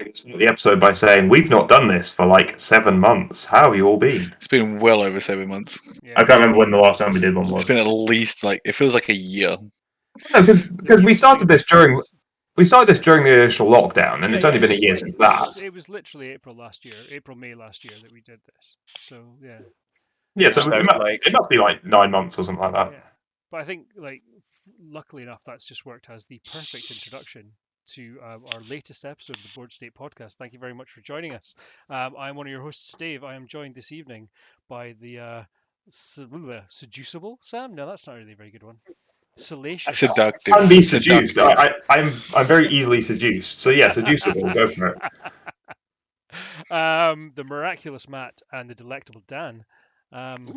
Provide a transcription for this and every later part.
We start the episode by saying we've not done this for like 7 months. How have you all been? It's been well over 7 months. Yeah, I can't remember when the last time we did one It's was. been at least it feels like a year. No, because we started this during the initial lockdown, and it's only been a year since that. It was literally April, May last year that we did this. So yeah. Yeah, so So, it must be like 9 months or something like that. Yeah, but I think luckily enough, that's just worked as the perfect introduction to our latest episode of the Board State Podcast. Thank you very much for joining us. I'm one of your hosts, Dave. I am joined this evening by the seducible Sam. No, that's not really a very good one. Salacious. Seductive. Can be seduced. I'm very easily seduced. So yeah, seducible. Go for it. The miraculous Matt and the delectable Dan.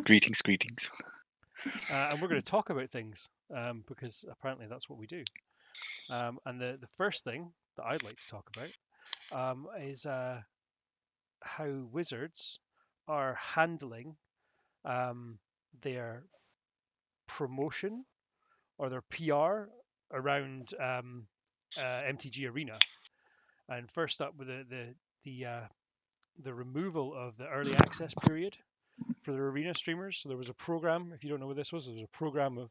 Greetings. And we're going to talk about things because apparently that's what we do. And the first thing that I'd like to talk about is how Wizards are handling their promotion or their PR around MTG Arena. And first up with the removal of the early access period for the arena streamers. So there was a program, if you don't know what this was, there was a program of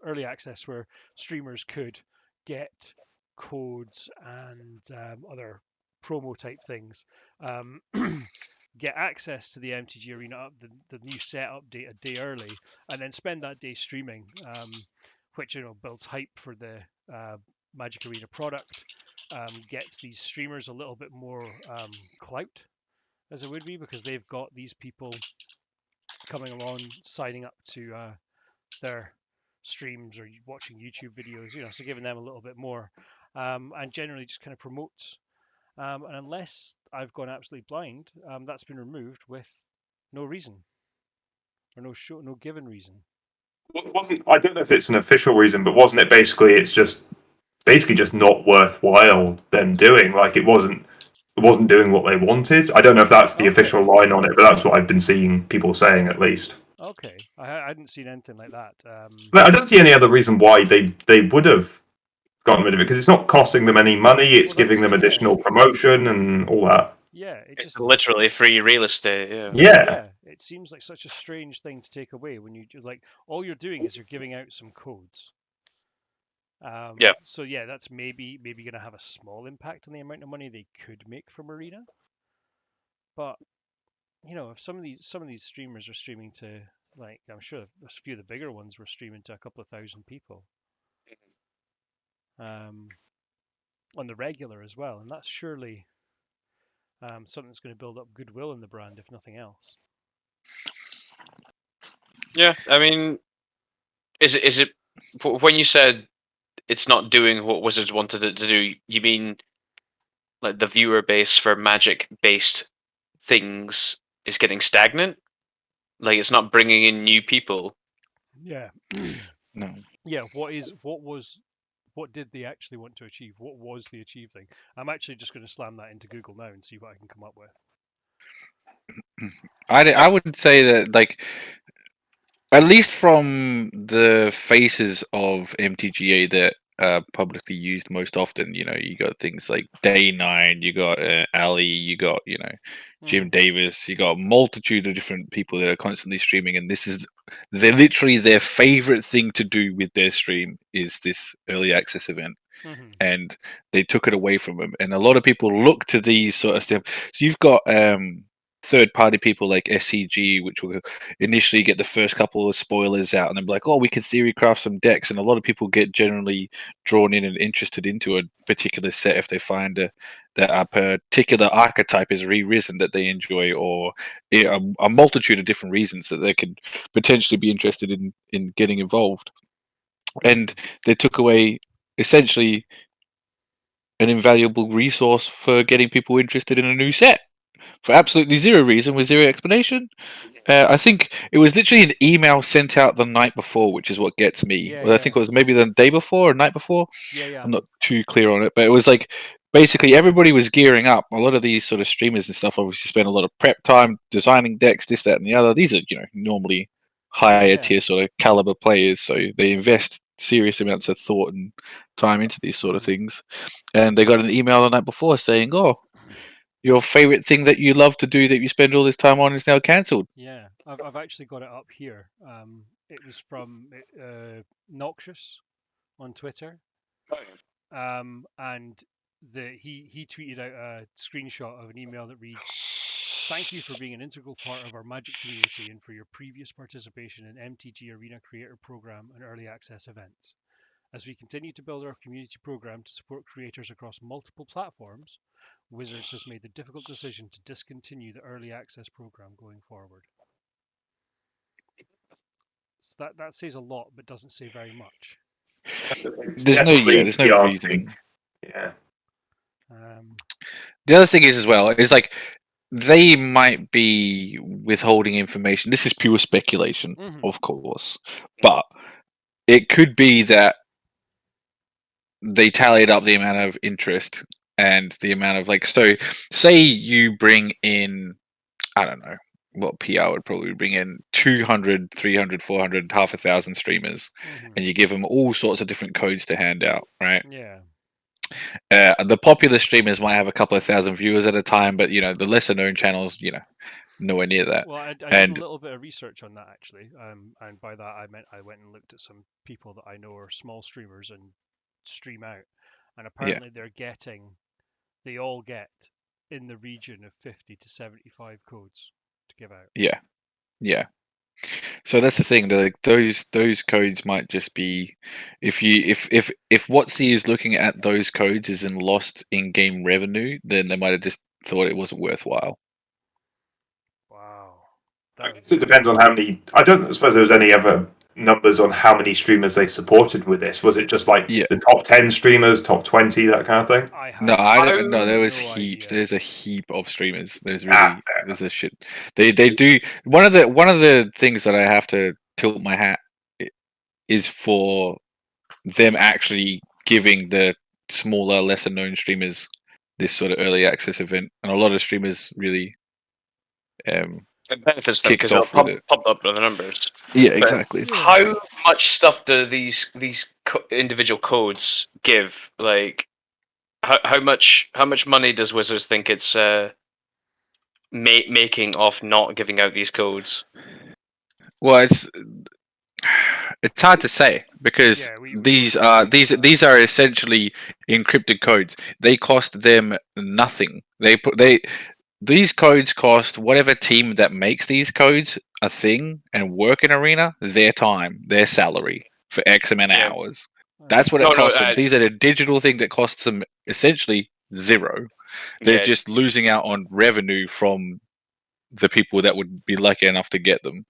early access where streamers could get codes and other promo type things, get access to the MTG Arena, the new set update a day early, and then spend that day streaming, which builds hype for the Magic Arena product, gets these streamers a little bit more clout, as it would be, because they've got these people coming along, signing up to their streams or watching YouTube videos, so giving them a little bit more, and generally just kind of promotes. And unless I've gone absolutely blind, that's been removed with no reason or no given reason. I don't know if it's an official reason, but wasn't it basically just not worthwhile them doing? Like it wasn't doing what they wanted. I don't know if that's the official line on it, but that's what I've been seeing people saying at least. Okay, I hadn't seen anything like that. But I don't see any other reason why they would have gotten rid of it, because it's not costing them any money. It's giving them additional promotion and all that. Yeah, it's literally free real estate. Yeah. It seems like such a strange thing to take away when you all you're doing is you're giving out some codes. So yeah, that's maybe going to have a small impact on the amount of money they could make from Arena. But if some of these streamers are streaming to, like, I'm sure a few of the bigger ones were streaming to a couple of thousand people, on the regular as well, and that's surely something that's going to build up goodwill in the brand, if nothing else. Yeah, I mean, is it when you said it's not doing what Wizards wanted it to do, you mean like the viewer base for Magic-based things is getting stagnant? Like it's not bringing in new people? Yeah. No. Yeah, what did they actually want to achieve? What was the achieved thing? I'm actually just going to slam that into Google now and see what I can come up with. I would say that, like, at least from the faces of MTGA that are publicly used most often, you got things like Day9, you got Ali, you got, Jim Davis, you got a multitude of different people that are constantly streaming, and they're literally their favorite thing to do with their stream is this early access event. And they took it away from them, and a lot of people look to these sort of stuff. So you've got third-party people like SCG, which will initially get the first couple of spoilers out, and then be like, "Oh, we can theory craft some decks," and a lot of people get generally drawn in and interested into a particular set if they find that a particular archetype is re-risen that they enjoy, or a multitude of different reasons that they could potentially be interested in getting involved. And they took away essentially an invaluable resource for getting people interested in a new set for absolutely zero reason with zero explanation. I think it was literally an email sent out the night before, which is what gets me. I think it was maybe the day before or night before. I'm not too clear on it, but it was like basically everybody was gearing up. A lot of these sort of streamers and stuff obviously spend a lot of prep time designing decks, this, that, and the other. These are normally higher tier sort of caliber players, so they invest serious amounts of thought and time into these sort of things, and they got an email the night before saying, "Oh, your favorite thing that you love to do that you spend all this time on is now cancelled." Yeah, I've actually got it up here. It was from Noxious on Twitter, and he tweeted out a screenshot of an email that reads, "Thank you for being an integral part of our Magic community and for your previous participation in MTG Arena Creator Program and Early Access events. As we continue to build our community program to support creators across multiple platforms, Wizards has made the difficult decision to discontinue the Early Access program going forward." So that says a lot, but doesn't say very much. It's There's definitely no PR reasoning. thing. Yeah. The other thing is as well is like they might be withholding information. This is pure speculation, Mhm. of course, but it could be that they tallied up the amount of interest and the amount of like. So, say you bring in, I don't know what PR would probably bring in 200, 300, 400, half a thousand streamers, Mhm. and you give them all sorts of different codes to hand out, right? Yeah. The popular streamers might have a couple of thousand viewers at a time, but the lesser known channels, nowhere near that. Well, I did a And little bit of research on that actually, and by that I meant I went and looked at some people that I know are small streamers and stream out, and apparently they all get in the region of 50 to 75 codes to give out. yeah. So that's the thing. That like those codes might just be if WotC is looking at those codes as in lost in-game revenue, then they might have just thought it wasn't worthwhile. Wow. I guess it depends on how many. I don't suppose there was any other numbers on how many streamers they supported with this. Was it just like Yeah. the top 10 streamers, top 20, that kind of thing? I have No, I don't. No, no there was heaps. idea. There's a heap of streamers. There's Ah, really there's a shit. They do one of the things that I have to tilt my hat is for them actually giving the smaller, lesser known streamers this sort of early access event, and a lot of streamers really It benefits them kicked because it'll off with it. pop up with the numbers. Yeah, But exactly. How much stuff do these individual codes give? Like, how much money does Wizards think it's making off not giving out these codes? Well, it's hard to say because Yeah, we these don't know. these are essentially encrypted codes. They cost them nothing. These codes cost whatever team that makes these codes a thing and work in Arena their time, their salary for X amount of Yeah. hours. That's what it No, costs them. These are the digital thing that costs them essentially zero. They're Yeah, just losing out on revenue from the people that would be lucky enough to get them.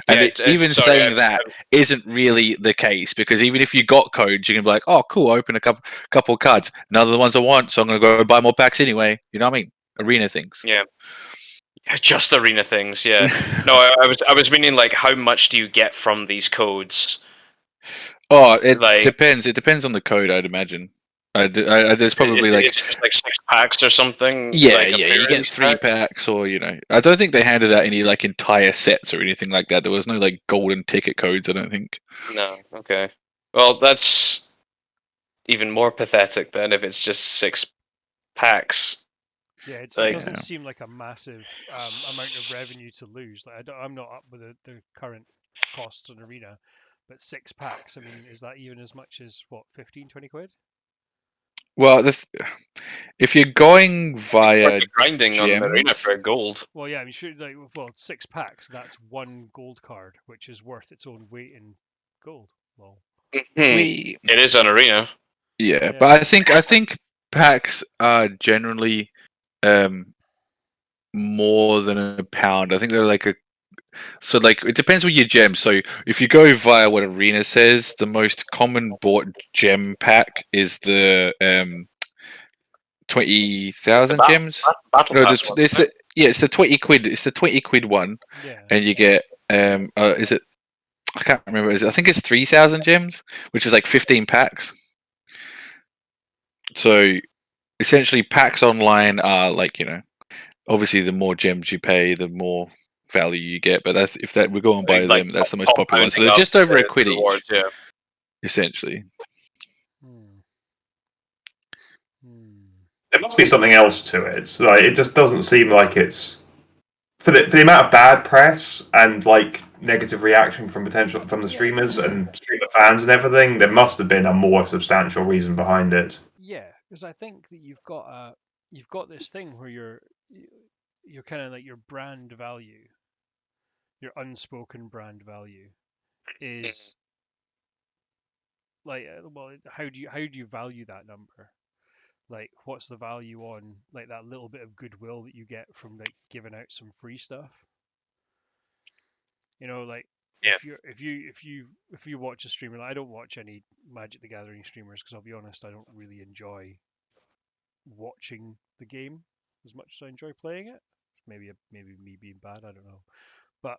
And even saying that isn't really the case, because even if you got codes, you can be like, "Oh, cool! I open a couple of cards. None of the ones I want, so I'm going to go buy more packs anyway." You know what I mean? Arena things. Yeah. Just Arena things. Yeah. No, I was meaning like how much do you get from these codes? Oh, it Like- depends. It depends on the code, I'd imagine. There's probably like it's just like 6 packs or something. yeah, like you get appearance 3 pack? packs, or I don't think they handed out any like entire sets or anything like that. There was no like golden ticket codes. I don't think. No. Okay. Well, that's even more pathetic then if it's just 6 packs. Yeah, it Like- doesn't seem like a massive amount of revenue to lose. Like I'm not up with the current costs on Arena, but 6 packs. I mean, is that even as much as what 15, 20 quid? Well, if you're going via You're grinding on Arena gems? for gold. Well, yeah, I mean, sure, 6 packs. That's 1 gold card, which is worth its own weight in gold. Well, we It is on Arena. Yeah, Yeah. but I think packs are generally more than a pound. I think they're like so like it depends on your gem. So if you go via what Arena says, the most common bought gem pack is the 20,000 Battle- gems. Battle No, Pass one, it's isn't it's the 20 quid. It's the 20 quid one, yeah. and you get is it? I can't remember. I think it's 3,000 gems, which is like 15 packs. So essentially, packs online are like obviously the more gems you pay, the more value you get. But we're going by Like them, that's the most popular one. So compounding they're up just over the a quid each. rewards, yeah. essentially. Hmm. Hmm. There must be something else to it. Like, it just doesn't seem like it's for the amount of bad press and like negative reaction from the streamers and streamer fans and everything. There must have been a more substantial reason behind it. Yeah, because I think that you've got this thing where you're kind of like your brand value, your unspoken brand value is like well, how do you value that number? Like, what's the value on like that little bit of goodwill that you get from like giving out some free stuff? You know, like Yeah. if you watch a streamer, like, I don't watch any Magic the Gathering streamers because I'll be honest, I don't really enjoy watching the game as much as I enjoy playing it. Maybe me being bad, I don't know. But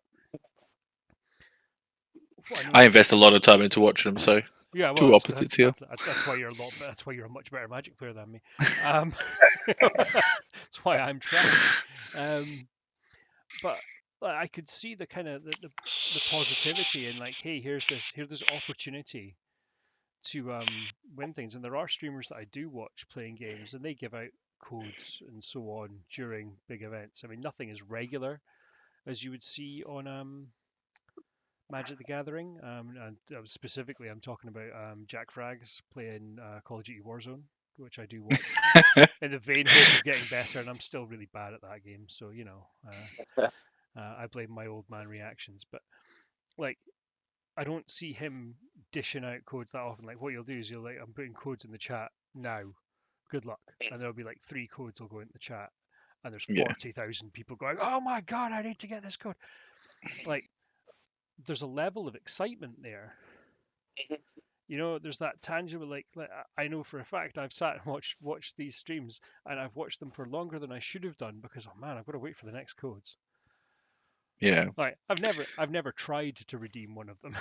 I invest a lot of time into watching them, so yeah, well, two opposites here. That's why you're that's why you're a much better Magic player than me. That's why I'm trash. But like, I could see the kind of the positivity in like, hey, here's this opportunity to win things, and there are streamers that I do watch playing games, and they give out codes and so on during big events. I mean, nothing is regular as you would see on Magic the Gathering, and specifically I'm talking about Jack Frags playing Call of Duty Warzone, which I do watch in the vain hope of getting better, and I'm still really bad at that game, so you know, I blame my old man reactions. But like, I don't see him dishing out codes that often. Like, what you'll do is you'll like, I'm putting codes in the chat now. Good luck, and there'll be like 3 codes will go in the chat, and there's 40,000 people going, "Oh my god, I need to get this code!" Like, there's a level of excitement there. You know, there's that tangible, like I know for a fact I've sat and watched these streams, and I've watched them for longer than I should have done because, oh man, I've got to wait for the next codes. Yeah. Like, I've never tried to redeem one of them,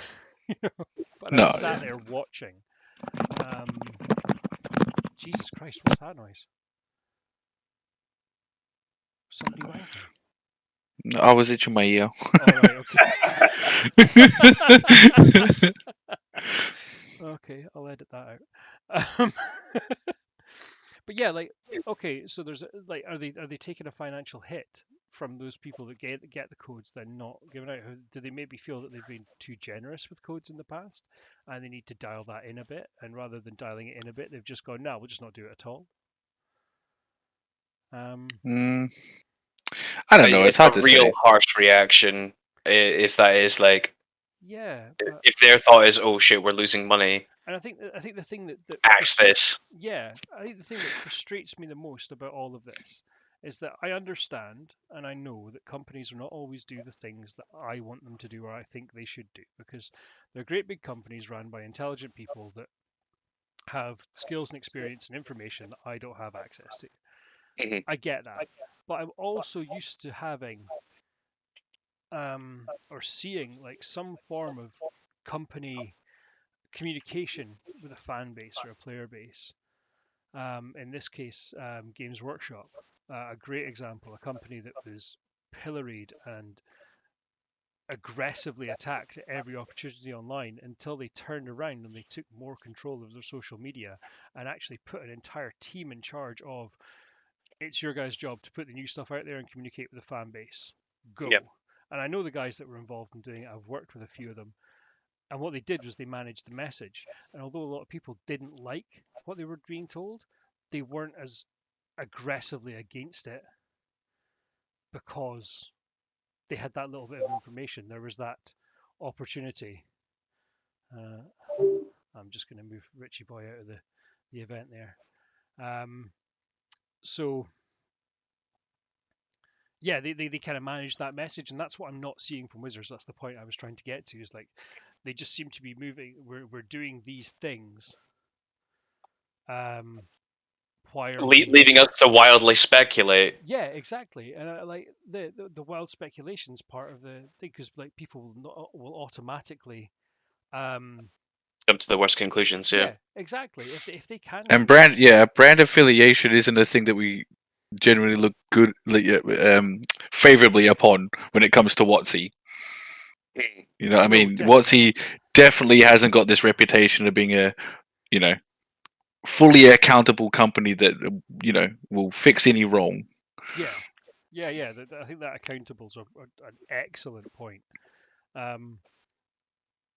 you know, but No, I sat there watching. Jesus Christ, what's that noise? Somebody wanking. No, I was itching my ear. Oh, right, okay. Okay, I'll edit that out. But yeah, like, okay, so there's like, are they taking a financial hit from those people that get the codes, then not giving out? Do they maybe feel that they've been too generous with codes in the past, and they need to dial that in a bit? And rather than dialing it in a bit, they've just gone, no, we'll just not do it at all. I don't know. It's hard to real say. harsh reaction if that is like, yeah, if their thought is, oh shit, we're losing money. And I think the thing that Axe this. Yeah, I think the thing that frustrates me the most about all of this is that I understand and I know that companies will not always do the things that I want them to do or I think they should do, because they're great big companies run by intelligent people that have skills and experience and information that I don't have access to. I get that, but I'm also used to having or seeing like some form of company communication with a fan base or a player base. In this case, Games Workshop, a great example, a company that was pilloried and aggressively attacked at every opportunity online until they turned around and they took more control of their social media and actually put an entire team in charge of, it's your guys' job to put the new stuff out there and communicate with the fan base. Go. Yep. And I know the guys that were involved in doing it. I've worked with a few of them. And what they did was they managed the message. And although a lot of people didn't like what they were being told, they weren't as aggressively against it because they had that little bit of information. There was that opportunity. I'm just going to move Richie Boy out of the event there. So, yeah, they kind of managed that message, and that's what I'm not seeing from Wizards. That's the point I was trying to get to, is like, they just seem to be moving. We're doing these things, leaving us to wildly speculate. Yeah, exactly. And like the wild speculations part of the thing, because like people will automatically come to the worst conclusions. Yeah, exactly. If they can. And brand affiliation isn't a thing that we generally look good, favorably upon when it comes to WotC. You know, I mean, WotC definitely hasn't got this reputation of being a, you know, fully accountable company that, you know, will fix any wrong. Yeah, yeah. I think that accountable's an excellent point. And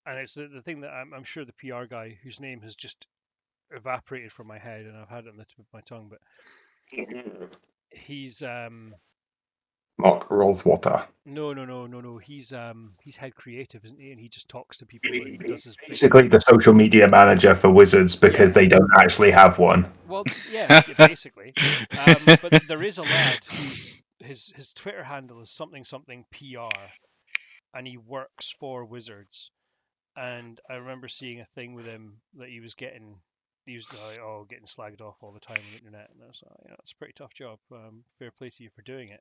it's the thing that I'm sure the PR guy, whose name has just evaporated from my head, and I've had it on the tip of my tongue, but he's Mark Rosewater. no. He's head creative, isn't he? And he just talks to people and does his Basically, the social media manager for Wizards because Yeah. they don't actually have one. Well, yeah, basically. But there is a lad whose his Twitter handle is something PR, and he works for Wizards. And I remember seeing a thing with him that he was like, getting slagged off all the time on the internet, and I was like, it's a pretty tough job. Fair play to you for doing it.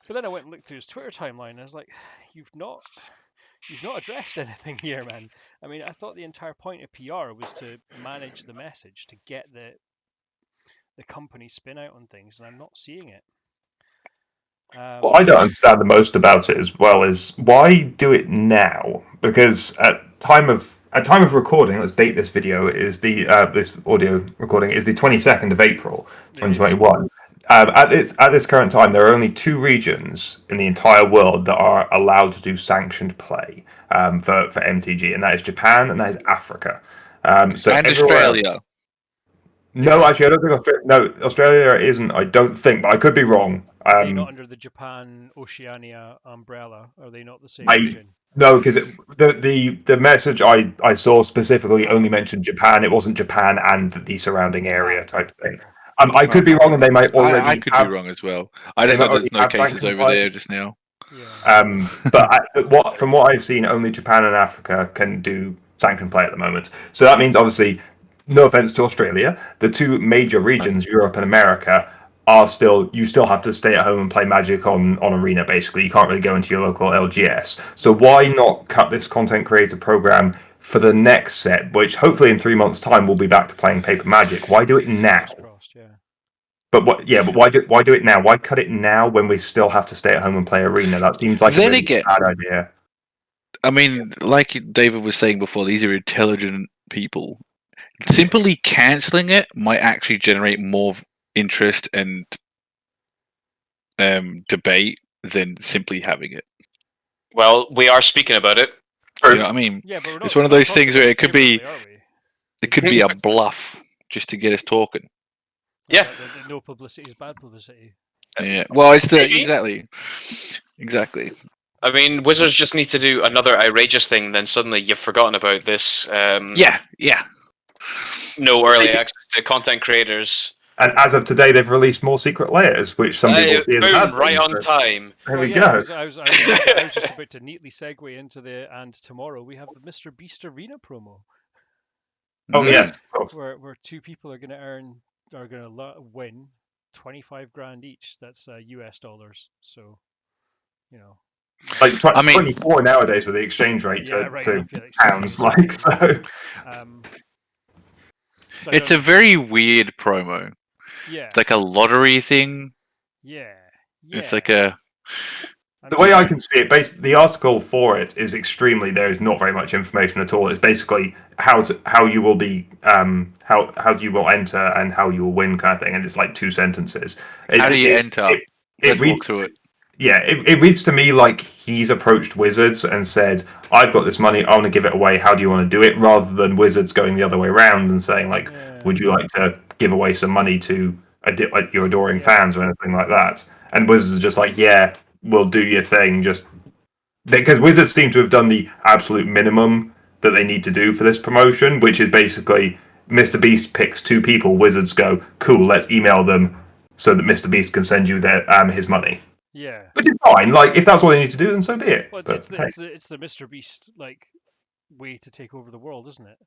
But then I went and looked through his Twitter timeline, and I was like, you've not addressed anything here, man. I mean, I thought the entire point of PR was to manage the message, to get the company spin out on things, and I'm not seeing it. What I don't understand the most about it as well is why do it now? Because at time of recording, let's date this video, is the this audio recording is the 22nd of April, 2021. At this current time, there are only 2 regions in the entire world that are allowed to do sanctioned play for MTG, and that is Japan and that is Africa. So And everywhere else- Australia. No, actually, I don't think Australia isn't. I don't think, but I could be wrong. Are they not under the Japan Oceania umbrella? Are they not the same region? No, because the message I saw specifically only mentioned Japan. It wasn't Japan and the surrounding area type thing. I could be wrong, and they might already. I could be wrong as well. I just they know might there's no already have cases sanctioned over play. there just now. Yeah. But from what I've seen, only Japan and Africa can do sanctioned play at the moment. So that means, obviously, no offense to Australia, the 2 major regions, Europe and America, are still, you still have to stay at home and play Magic on Arena. Basically, you can't really go into your local LGS. So why not cut this content creator program for the next set, which hopefully in 3 months' time we'll be back to playing Paper Magic? Why do it now? Fingers crossed, yeah. But why do it now? Why cut it now when we still have to stay at home and play Arena? That seems like Then a really again- bad idea. I mean, like David was saying before, these are intelligent people. Simply cancelling it might actually generate more interest and debate than simply having it. Well, we are speaking about it. You know what I mean? Yeah, but we're It's not- one of we're not those talking things about where it it could be favourably, are we? it could be a bluff just to get us talking. Yeah. The no publicity is bad publicity. Yeah. Well, it's the Maybe. exactly. I mean, Wizards just need to do another outrageous thing, then suddenly you've forgotten about this. Yeah. No early access to content creators. And as of today, they've released more secret layers, which some people see as a bad Boom, right thing, on so time. There Well, we yeah, go. because I was just about to neatly segue into and tomorrow we have the Mr. Beast Arena promo Oh Mm. yes, of course. where 2 people are going to win 25 grand each. That's US dollars. So, you know. Like I mean- 24 nowadays with the exchange rate Yeah, to, right to enough, yeah, pounds. exchange Like so. So I It's a don't- very weird promo. yeah, It's like a lottery thing. yeah. It's like a The way I can see it, the article for it is extremely. There is not very much information at all. It's basically how you will be, how you will enter and how you will win kind of thing, and it's like 2 sentences. how do you enter? It Let's walk reads through it. Yeah, it reads to me like he's approached Wizards and said, "I've got this money. I want to give it away. How do you want to do it?" Rather than Wizards going the other way around and saying, "Like, Yeah. would you like to give away some money to like your adoring Yeah. fans or anything like that?" And Wizards are just like, "Yeah, we'll do your thing." Just because Wizards seem to have done the absolute minimum that they need to do for this promotion, which is basically Mr. Beast picks 2 people. Wizards go, "Cool, let's email them so that Mr. Beast can send you their his money." Yeah. Which is fine. Like, if that's what they need to do, then so be it. Well, But, it's the Mr. Beast like way to take over the world, isn't it?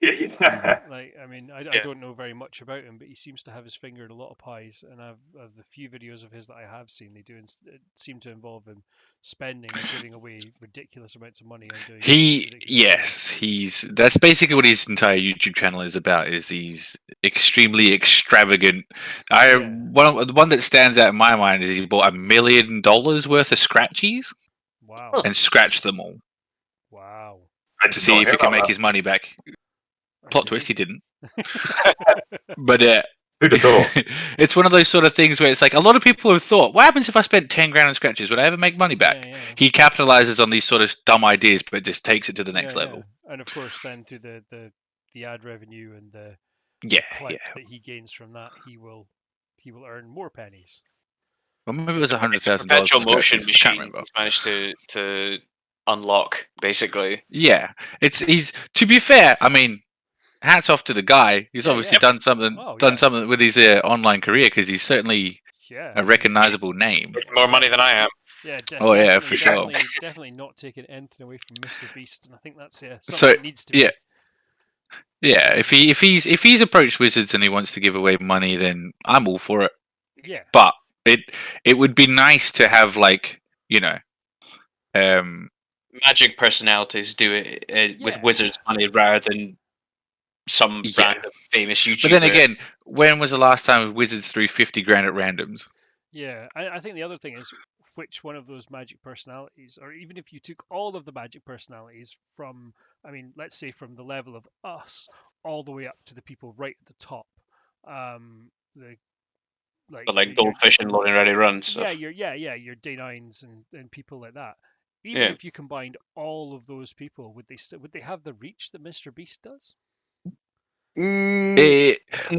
hey. Yeah. Like, I mean, I Yeah. don't know very much about him, but he seems to have his finger in a lot of pies. And of the few videos of his that I have seen, they seem to involve him spending and giving away ridiculous amounts of money on doing. That's basically what his entire YouTube channel is about. Is these extremely extravagant. Yeah. The one that stands out in my mind is he bought $1 million worth of scratchies Wow. and scratched them all. Wow. I to did see not if hear he can about make that. his money back. Plot twist, he didn't. didn't. But Who'd have thought? it's one of those sort of things where it's like a lot of people have thought, what happens if I spent 10 grand on scratches? Would I ever make money back? Yeah, yeah. He capitalizes on these sort of dumb ideas, but just takes it to the next Yeah, level. yeah. And of course, then to the ad revenue and the Yeah, clip yeah. that he gains from that, he will earn more pennies. Well, maybe it was $100,000. Perpetual for motion scratches, I can't machine. remember. He's managed to unlock basically. Yeah, he's to be fair. I mean, hats off to the guy. He's Yeah, obviously yeah. done something, Oh, yeah. something with his online career because he's certainly Yeah. a recognizable name. More money than I am. Yeah. Oh, yeah, definitely- for sure. Definitely not taking anything away from Mr. Beast, and I think that's something So, that needs to be. yeah. Yeah, if he's approached Wizards and he wants to give away money, then I'm all for it. Yeah. But it would be nice to have Magic personalities do it with Yeah. Wizards money rather than some Yeah. random famous YouTuber. But then again, when was the last time Wizards threw 50 grand at randoms? Yeah, I think the other thing is which one of those magic personalities, or even if you took all of the magic personalities from, I mean, let's say from the level of us all the way up to the people right at the top, the like, but like your- Goldfish and Loading Ready Run stuff. your Day9s and people like that. Even Yeah. if you combined all of those people, would they have the reach that Mr. Beast does? But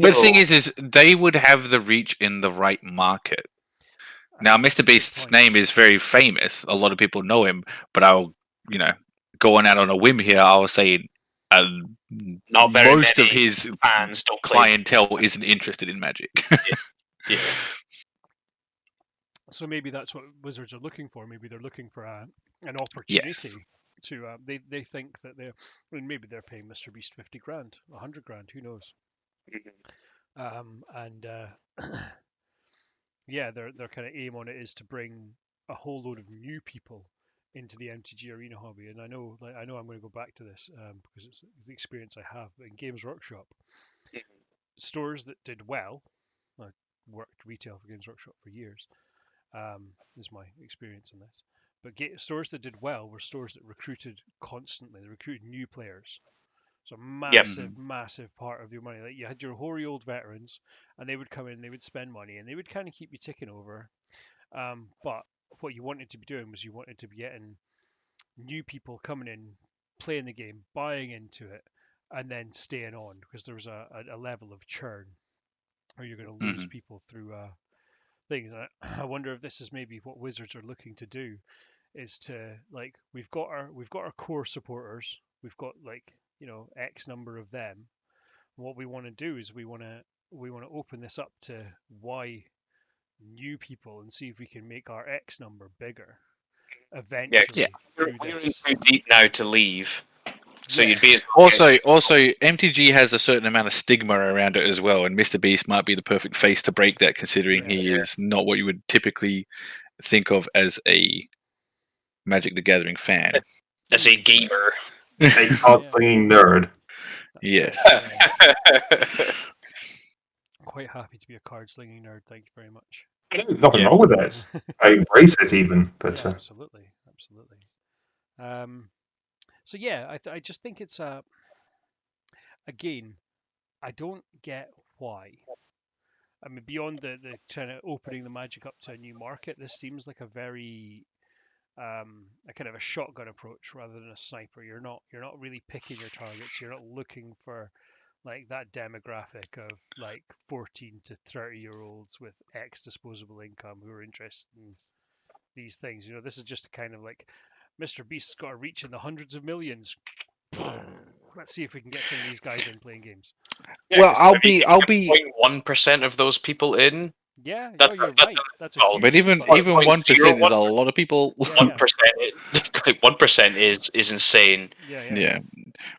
the thing is they would have the reach in the right market. Now, That's a Mr. good Beast's point. name is very famous. A lot of people know him, but I'll, going out on a whim here, I'll say Not very most of many his fans don't claim. clientele isn't interested in Magic. Yeah. So maybe that's what Wizards are looking for. Maybe they're looking for an opportunity to. They think that maybe they're paying Mr. Beast 50 grand, 100 grand, who knows? And yeah, their kind of aim on it is to bring a whole load of new people into the MTG Arena hobby. And I know I'm going to go back to this because it's the experience I have. But in Games Workshop, stores that did well, I worked retail for Games Workshop for years. Is my experience in this. But stores that did well were stores that recruited constantly. They recruited new players. So massive part of your money. Like you had your hoary old veterans, and they would come in, they would spend money, and they would kind of keep you ticking over. But what you wanted to be doing was you wanted to be getting new people coming in, playing the game, buying into it, and then staying on because there was a level of churn, or you're going to lose people through things. And I wonder if this is maybe what Wizards are looking to do, is to like we've got our core supporters, we've got X number of them. What we want to do is we want to open this up to Y new people and see if we can make our X number bigger eventually. We're in too deep now to leave. So Yeah. you'd be Also, MTG has a certain amount of stigma around it as well, and Mr. Beast might be the perfect face to break that, considering he is not what you would typically think of as a Magic the Gathering fan. as a gamer. A card-slinging nerd. Yes. Quite happy to be a card slinging nerd. Thank you very much. There's nothing wrong with it. I embrace it even, but Yeah, absolutely. So yeah, I just think it's again, I don't get why. I mean, beyond the kind of opening the Magic up to a new market, this seems like a very a kind of a shotgun approach rather than a sniper. You're not really picking your targets. You're not looking for like that demographic of like 14 to 30-year-olds with X disposable income who are interested in these things. This is just kind of like Mr. Beast's got a reach in the hundreds of millions. Let's see if we can get some of these guys in playing games. Yeah, Well, 'cause I'll be 0.1% of those people in. Yeah, no, That's- you're that's right. That's a oh, huge but even spike. 1% is a lot of people. Yeah. 1%, like 1% is insane. Yeah. Yeah.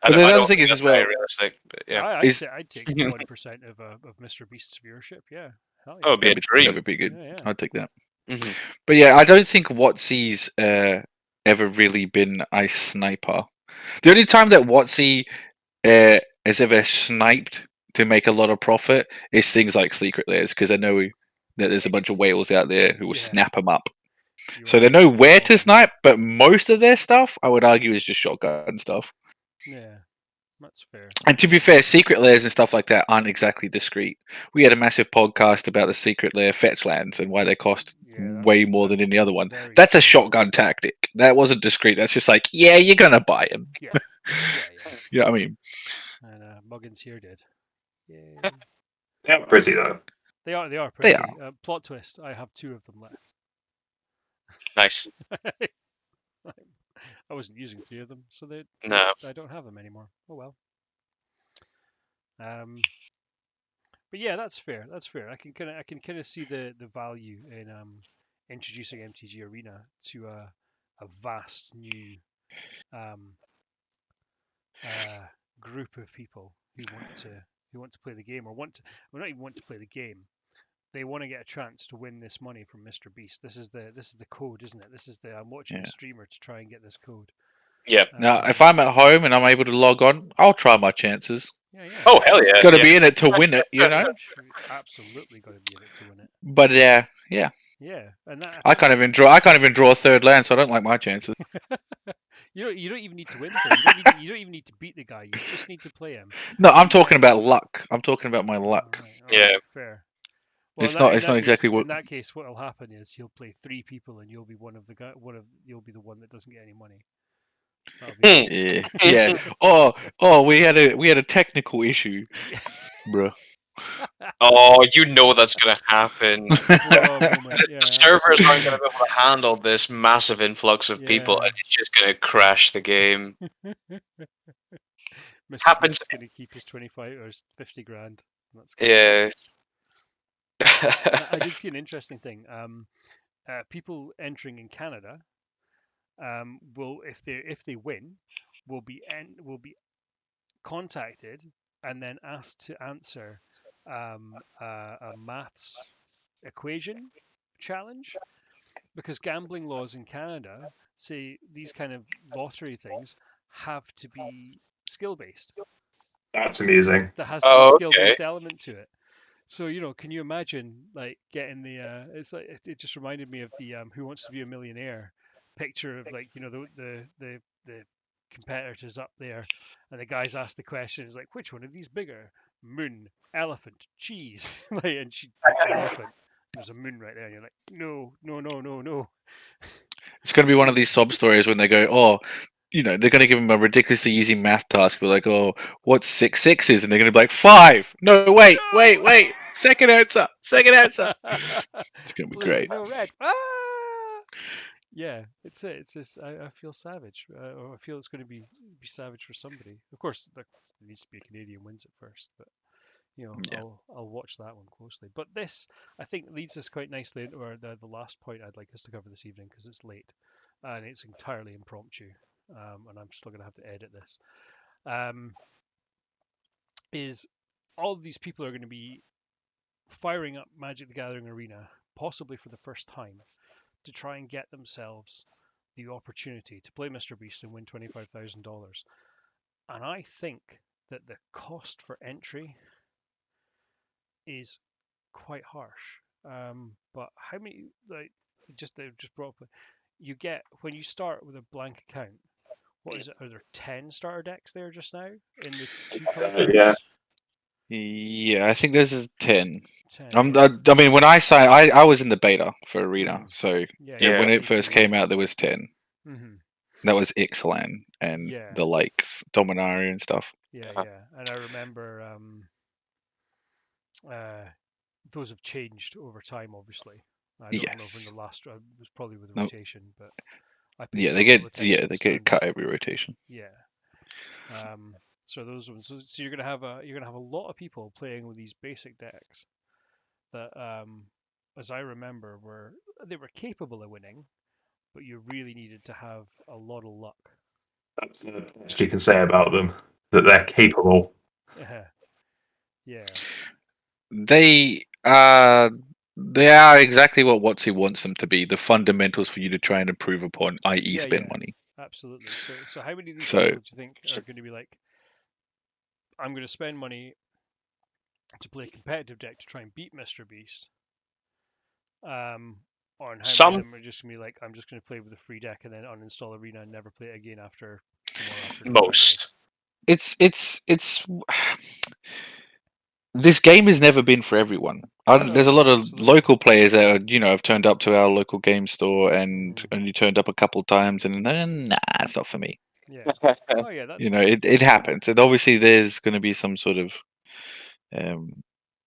I But the don't other think thing is that's as well. very realistic, but yeah, I'd take 1% of Mr. Beast's viewership. Yeah. Hell that would be a That dream. would be good. Yeah. I'd take that. Mhm. But yeah, I don't think WotC's ever really been a sniper. The only time that WotC has ever sniped to make a lot of profit is things like Secret Layers, because I know that there's a bunch of whales out there who will Yeah. snap them up. You So are they know right. where to snipe, but most of their stuff, I would argue, is just shotgun stuff. Yeah, that's fair. And to be fair, secret layers and stuff like that aren't exactly discreet. We had a massive podcast about the secret layer fetch lands and why they cost Yeah, way more than that's any other one. very That's a true. shotgun tactic. That wasn't discreet. That's just like, yeah, you're gonna buy them. Yeah, yeah. You know what I mean? And Muggins here did. Yay. They are pretty though. They are They pretty. are. Plot twist: I have 2 of them left. Nice. I wasn't using 3 of them, so No. I don't have them anymore. Oh well. But yeah, that's fair. That's fair. I can kind of see the value in introducing MTG Arena to a vast new group of people who want to play the game, or well, not even want to play the game. They want to get a chance to win this money from Mr. Beast. This is the code, isn't it? This is I'm watching Yeah. a streamer to try and get this code. Yeah. Now, if I'm at home and I'm able to log on, I'll try my chances. Yeah. Oh hell yeah. Got to yeah. be in it to win it, you know. Absolutely got to be in it to win it. But yeah, Yeah, and that I can't even draw a third land, so I don't like my chances. you don't even need to win. You don't even need to beat the guy. You just need to play him. No, I'm talking about luck. I'm talking about my luck. Right, Yeah. fair. It's in not that case- exactly what- In that case, what will happen is he'll play 3 people, and you'll be you'll be the one that doesn't get any money. That'll be Yeah, yeah. Oh, we had a technical issue, bro. Oh, you know that's gonna happen. Bro moment, yeah, The servers aren't absolutely. gonna be able to handle this massive influx of people, Yeah. and it's just gonna crash the game. Mr. Happens- Beast's gonna keep his 25 or his 50 grand. That's cool. Yeah. I did see an interesting thing. People entering in Canada will, if they win, will be contacted and then asked to answer a maths equation challenge, because gambling laws in Canada say these kind of lottery things have to be skill based. That's amusing. There has to be Oh, a okay. skill based element to it. So can you imagine like getting the? It's like it just reminded me of the Who Wants to Be a Millionaire picture of like the competitors up there, and the guys ask the question. It's like, which one of these bigger? Moon, elephant, cheese. Like, and she picks the elephant. There's a moon right there, and you're like, no. It's gonna be one of these sob stories when they go, oh, they're gonna give them a ridiculously easy math task. We're like, oh, what's 6 6s? And they're gonna be like 5. No, wait. Second answer. It's gonna be Blue, great. no red. Ah! Yeah, it's just I feel savage, or I feel it's going to be savage for somebody. Of course, there needs to be a Canadian wins it first, but Yeah. I'll watch that one closely. But this, I think, leads us quite nicely into the last point I'd like us to cover this evening, because it's late and it's entirely impromptu, and I'm still going to have to edit this. Is all of these people are going to be firing up Magic the Gathering Arena, possibly for the first time, to try and get themselves the opportunity to play Mr. Beast and win $25,000. And I think that the cost for entry is quite harsh. But how many, like, they've just brought up, you get, when you start with a blank account, what is it? Are there 10 starter decks there just now in the 2 countries? Yeah. Yeah, I think this is 10. 10. I mean, when I signed, I was in the beta for Arena, Mhm. so Yeah, when Yeah. it first came out, there was 10. Mm-hmm. That was Ixalan and Yeah. the likes, Dominaria and stuff. Yeah, Uh-huh. yeah. And I remember those have changed over time, obviously. I don't know Yes. when the last it was probably with No. rotation, but I paid Yeah, some they real get attention to they standard. get cut every rotation. Yeah. So those ones. So you're gonna have a lot of people playing with these basic decks that, as I remember, they were capable of winning, but you really needed to have a lot of luck. That's the best you can say about them, that they're capable. Yeah. They are exactly what WotC wants them to be. The fundamentals for you to try and improve upon, i.e., Yeah, spend yeah. money. Absolutely. So how many of these So- people do you think are going to be like, I'm going to spend money to play a competitive deck to try and beat Mr. Beast? On how Some- many of them are just going to be like, I'm just going to play with a free deck and then uninstall Arena and never play it again after tomorrow? After 5 days? Most. it's this game has never been for everyone. No, There's a lot of absolutely. local players that are, have turned up to our local game store and only turned up a couple times, and nah, it's not for me. Yeah. Oh yeah, that's fine. It happens, and obviously there's going to be some sort of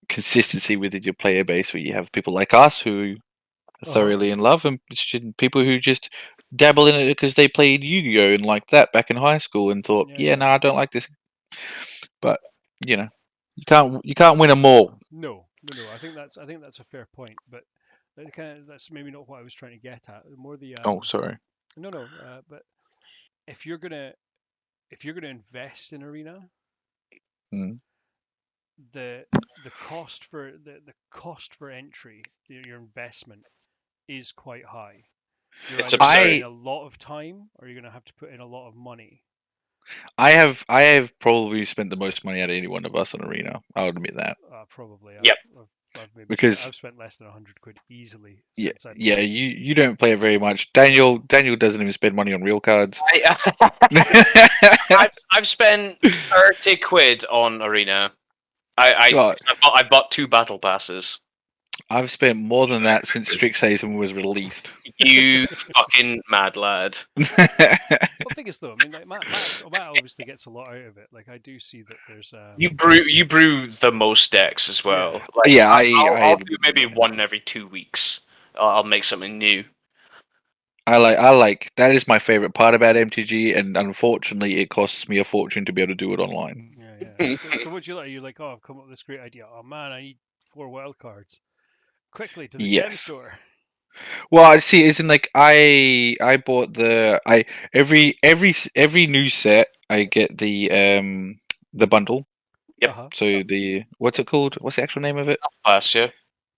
consistency within your player base where you have people like us who are thoroughly in love, and people who just dabble in it because they played Yu-Gi-Oh and like that back in high school and thought, Yeah. no, I don't like this. But you can't win them all. No. I think that's a fair point, but that's maybe not what I was trying to get at. More the Oh, sorry. no, but if you're gonna invest in Arena, Mm. the cost for the cost for entry, your investment is quite high. You're It's either absurd. putting in a lot of time, or you're going to have to put in a lot of money. I have probably spent the most money out of any one of us on Arena. I'll admit that. Probably. Yep. I've maybe Because- I've spent less than £100 easily. Yeah, Since I've yeah. You don't play it very much. Daniel doesn't even spend money on real cards. I've spent 30 quid on Arena. God, I bought 2 battle passes. I've spent more than that since Strixhaven was released. You fucking mad lad. Well, the thing is, though, I mean, like Matt obviously gets a lot out of it. Like, I do see that there's You brew the most decks as well. Yeah. Like, Yeah, I'll do maybe one every 2 weeks. I'll make something new. I like that is my favorite part about MTG, and unfortunately, it costs me a fortune to be able to do it online. Yeah. So what do you like? You're like, oh, I've come up with this great idea. Oh man, I need 4 wild cards. Quickly to the gem Yes. store. Well, I see. Isn't like I bought every new set I get the bundle. Yep. Uh-huh. So what's it called? What's the actual name of it? Pass, yeah.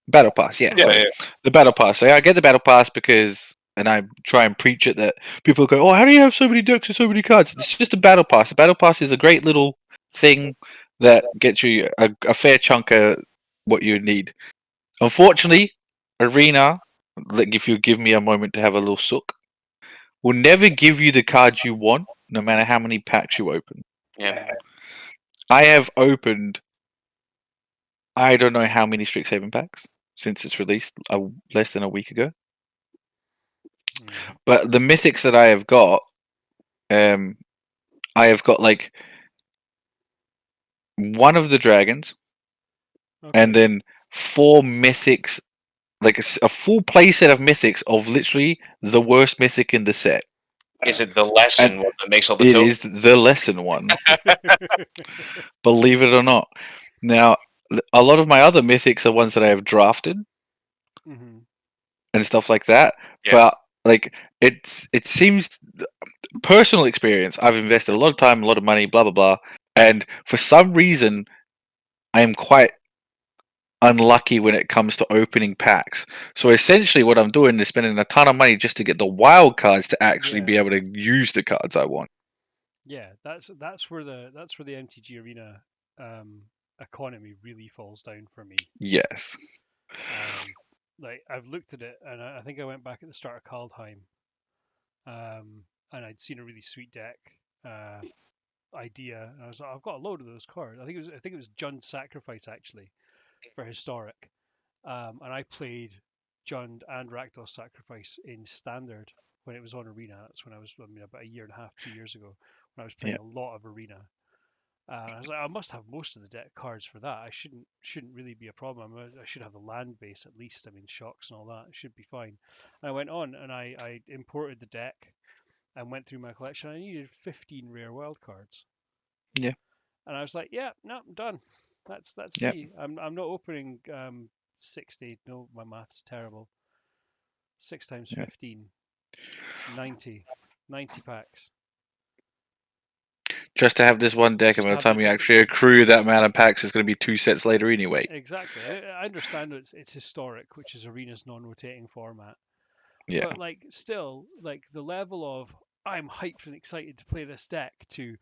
Battle Pass. Yeah. Yeah, sorry. yeah. The Battle Pass. So I get the Battle Pass because, and I try and preach it that people go, oh, how do you have so many decks and so many cards? It's just a Battle Pass. The Battle Pass is a great little thing that gets you a fair chunk of what you need. Unfortunately, Arena, like if you give me a moment to have a little sook, will never give you the cards you want, no matter how many packs you open. Yeah. I have opened, I don't know how many Strixhaven packs since it's released less than a week ago. But the mythics that I have got like one of the dragons, and then 4 mythics, like a full play set of mythics of literally the worst mythic in the set. Is it the lesson one that makes all the It tokens? is the lesson one, believe it or not. Now, a lot of my other mythics are ones that I have drafted and stuff like that. Yeah. But like it seems, personal experience, I've invested a lot of time, a lot of money, blah blah blah, and for some reason I am quite unlucky when it comes to opening packs. So essentially what I'm doing is spending a ton of money just to get the wild cards to actually be Yeah. able to use the cards I want. Yeah, that's where the MTG Arena economy really falls down for me. Yes. Like I've looked at it, and I think I went back at the start of Kaldheim, and I'd seen a really sweet deck idea, and I was like, I've got a load of those cards. I think it was Jund Sacrifice actually for historic, and I played Jund and Rakdos Sacrifice in standard when it was on Arena. That's when I was, about a year and a half, 2 years ago, when I was playing a lot of Arena. I was like, I must have most of the deck cards for that. I shouldn't really be a problem. I should have the land base at least. I mean, shocks and all that. It should be fine. And I went on and I imported the deck and went through my collection. I needed 15 rare wild cards. Yeah. And I was like, yeah, no, I'm done. That's Yep. me. I'm not opening 60. No, my math's terrible. 6 times 15. 90 packs. Just to have this one deck, and by the time you actually accrue that amount of packs, it's going to be 2 sets later anyway. Exactly. I understand it's historic, which is Arena's non-rotating format. Yeah. But like, still, like the level of I'm hyped and excited to play this deck to